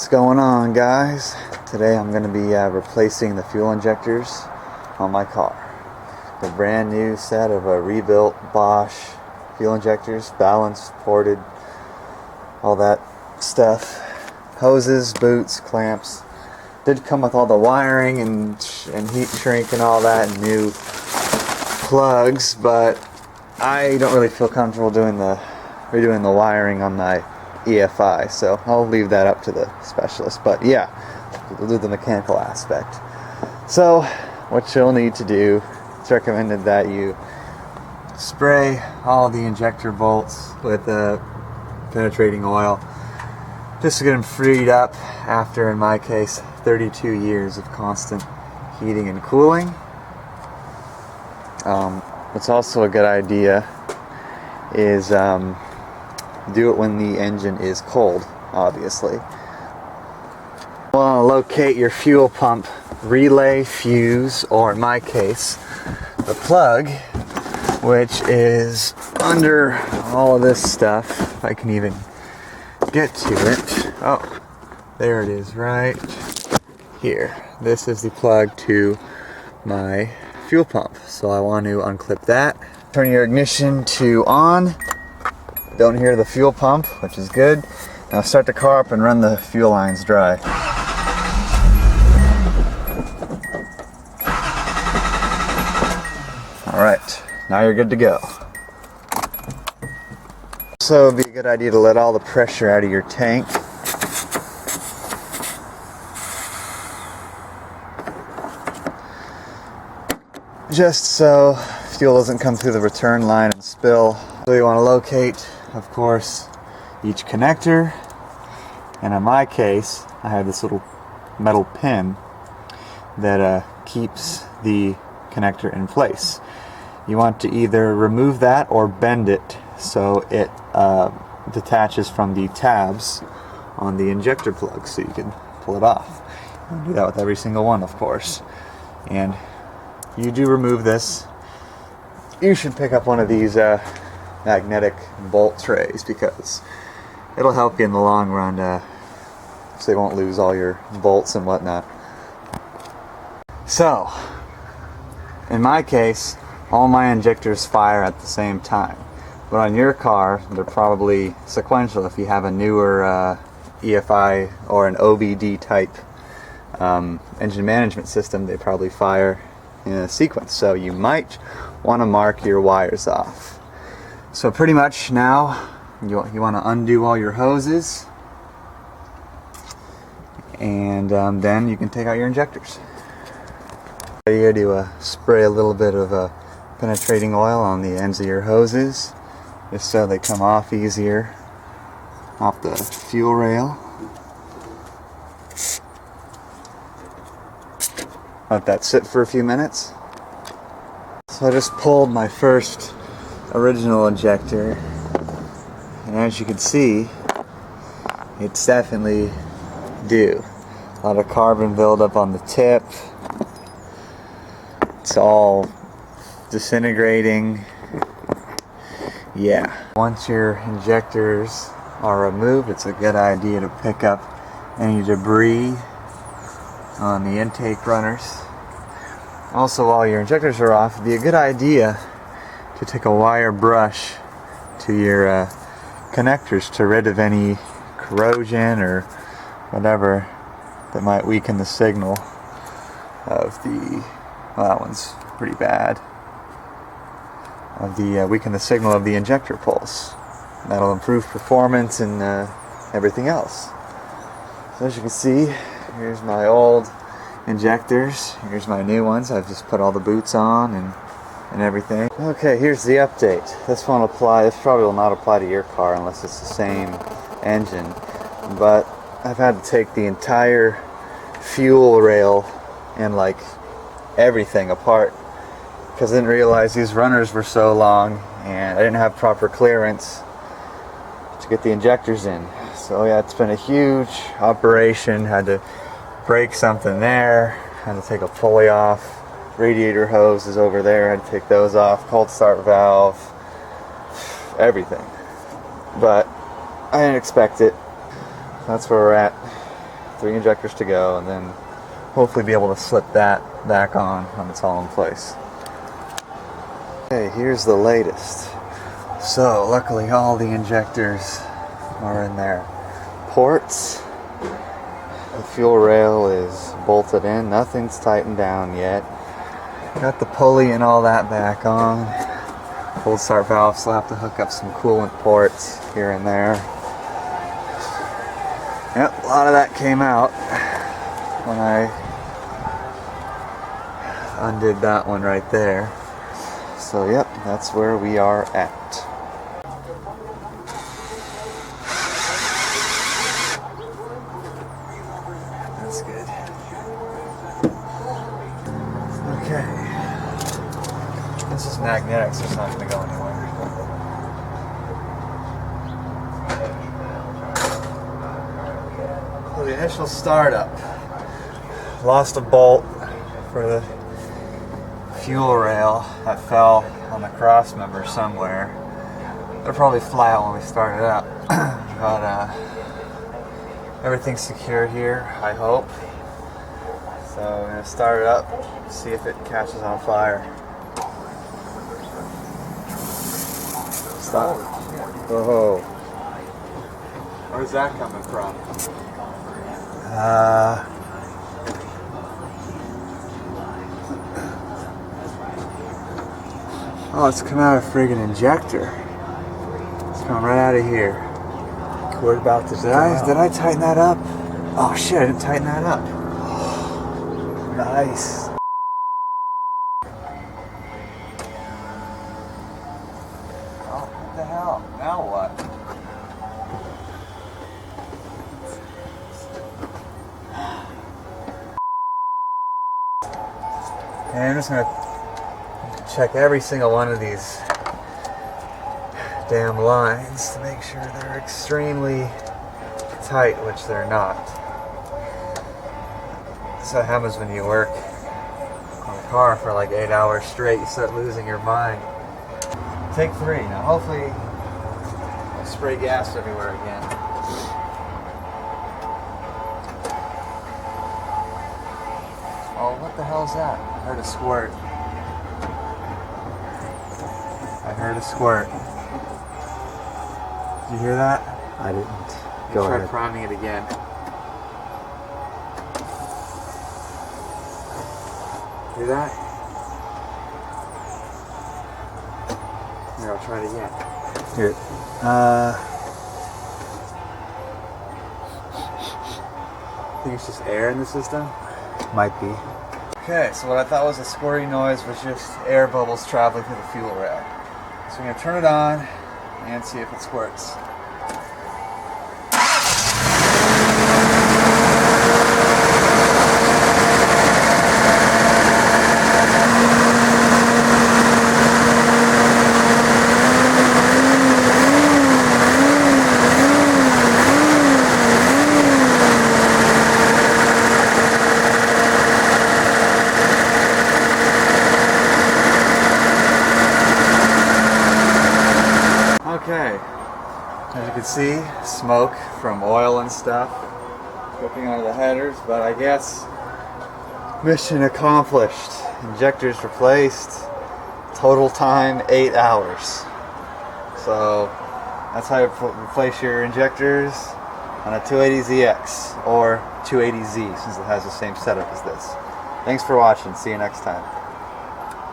What's going on, guys? Today I'm going to be replacing the fuel injectors on my car. The brand new set of rebuilt Bosch fuel injectors, balanced, ported, all that stuff. Hoses, boots, clamps. Did come with all the wiring and heat shrink and all that, and new plugs, but I don't really feel comfortable redoing the wiring on my EFI, so I'll leave that up to the specialist. But yeah, we'll do the mechanical aspect. So what you'll need to do, it's recommended that you spray all the injector bolts with penetrating oil just to get them freed up after, in my case, 32 years of constant heating and cooling. What's also a good idea is do it when the engine is cold, obviously. You want to locate your fuel pump relay, fuse, or in my case, the plug, which is under all of this stuff. If I can even get to it. Oh, there it is right here. This is the plug to my fuel pump. So I want to unclip that. Turn your ignition to on. Don't hear the fuel pump, which is good. Now start the car up and run the fuel lines dry. Alright, now you're good to go. So it'd be a good idea to let all the pressure out of your tank. Just so fuel doesn't come through the return line and spill. So you want to locate, of course, each connector, and in my case I have this little metal pin that keeps the connector in place. You want to either remove that or bend it so it detaches from the tabs on the injector plug so you can pull it off. You can do that with every single one, of course. And you do remove this, you should pick up one of these magnetic bolt trays, because it'll help you in the long run, so you won't lose all your bolts and whatnot. So, in my case, all my injectors fire at the same time, but on your car they're probably sequential. If you have a newer EFI or an OBD type engine management system, they probably fire in a sequence, so you might want to mark your wires off. So pretty much now you want to undo all your hoses, and then you can take out your injectors. Here to spray a little bit of penetrating oil on the ends of your hoses, just so they come off easier off the fuel rail. Let that sit for a few minutes. So I just pulled my first original injector, and as you can see, it's definitely due. A lot of carbon buildup on the tip. It's all disintegrating. Yeah. Once your injectors are removed, it's a good idea to pick up any debris on the intake runners. Also, while your injectors are off, it'd be a good idea to take a wire brush to your connectors to rid of any corrosion or whatever that might weaken the signal of the, well, that one's pretty bad, of the weaken the signal of the injector pulse. That'll improve performance and everything else. So as you can see, here's my old injectors, here's my new ones. I've just put all the boots on and everything. Okay, here's the update. This probably will not apply to your car unless it's the same engine, but I've had to take the entire fuel rail and like everything apart, because I didn't realize these runners were so long and I didn't have proper clearance to get the injectors in. So yeah, it's been a huge operation. Had to break something there, had to take a pulley off, radiator hose is over there, had to take those off, cold start valve, everything. But I didn't expect it. That's where we're at. 3 injectors to go, and then hopefully be able to slip that back on when it's all in place. Okay, here's the latest. So luckily all the injectors are in their ports. The fuel rail is bolted in, nothing's tightened down yet. Got the pulley and all that back on. Cold start valve, so I'll have to hook up some coolant ports here and there. Yep, a lot of that came out when I undid that one right there. So yep, that's where we are at. That's good. Okay. This is magnetic, so it's not going to go anywhere. So the initial startup. Lost a bolt for the fuel rail that fell on the cross member somewhere. They're probably flat when we started up. But everything's secure here, I hope. So I'm going to start it up, see if it catches on fire. Stop. Whoa. Where's that coming from? Oh, it's coming out of a friggin' injector. It's coming right out of here. We're about to Did I tighten that up? Oh shit, I didn't tighten that up. Nice. Oh, what the hell? Now what? And I'm just gonna check every single one of these damn lines to make sure they're extremely tight, which they're not. That's what happens when you work on a car for like 8 hours straight. You start losing your mind. Take 3. Now hopefully I'll spray gas everywhere again. Oh, what the hell is that? I heard a squirt. I heard a squirt. Did you hear that? I didn't. Go Go try ahead. priming it again. Hear that? Here, I'll try it again. Here. I think it's just air in the system. Might be. Okay, so what I thought was a squirty noise was just air bubbles traveling through the fuel rail. So I'm going to turn it on and see if it squirts. Okay, as you can see, smoke from oil and stuff dripping onto the headers, but I guess mission accomplished. Injectors replaced, total time 8 hours. So that's how you replace your injectors on a 280ZX or 280Z, since it has the same setup as this. Thanks for watching, see you next time.